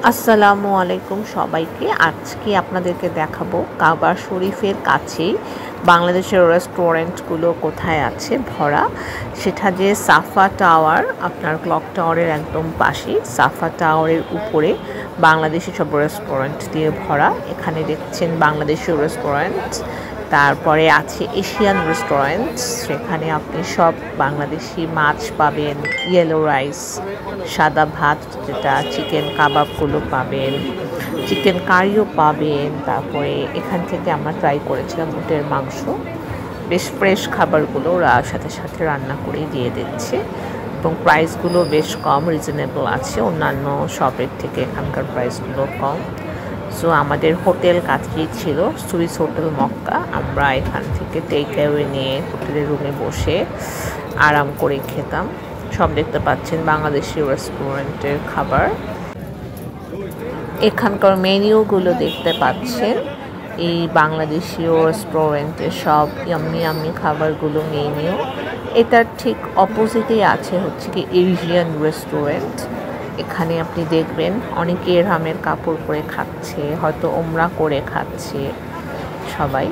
আসসালামু আলাইকুম সবাইকে। আজকে আপনাদেরকে দেখাবো কাবা শরীফের কাছেই বাংলাদেশের রেস্টুরেন্টগুলো কোথায় আছে ভরা। সেটা যে সাফা টাওয়ার, আপনার ক্লক টাওয়ারের একদম পাশে সাফা টাওয়ারের উপরে বাংলাদেশি সব রেস্টুরেন্ট দিয়ে ভরা। এখানে দেখছেন বাংলাদেশি রেস্টুরেন্ট, তারপরে আছে এশিয়ান রেস্টুরেন্ট, সেখানে আপনি সব বাংলাদেশি মাছ পাবেন, ইয়েলো রাইস, সাদা ভাত, যেটা চিকেন কাবাবগুলো পাবেন, চিকেন কারিও পাবেন। তারপরে এখান থেকে আমরা ট্রাই করেছিলাম উটের মাংস। বেশ ফ্রেশ খাবারগুলো ওরা সাথে সাথে রান্না করে দিয়ে দিচ্ছে এবং প্রাইসগুলো বেশ কম, রিজনেবল আছে। অন্যান্য শপের থেকে এখানকার প্রাইসগুলো কম। সো আমাদের হোটেল কাছেই ছিল, সুইস হোটেল মক্কা। আমরা এখান থেকে টেক অ্যাওয়ে নিয়ে হোটেলের রুমে বসে আরাম করে খেতাম। সব দেখতে পাচ্ছেন বাংলাদেশি রেস্টুরেন্টের খাবার। এখানকার মেনিউগুলো দেখতে পাচ্ছেন। এই বাংলাদেশি রেস্টুরেন্টের সব ইয়াম্মি ইয়াম্মি খাবারগুলো মেনিউ। এটার ঠিক অপোজিটেই আছে হচ্ছে কি এশিয়ান রেস্টুরেন্ট। এখানে আপনি দেখবেন অনেকে এরহামের কাপড় পরে খাচ্ছে, হয়তো ওমরা করে খাচ্ছে সবাই।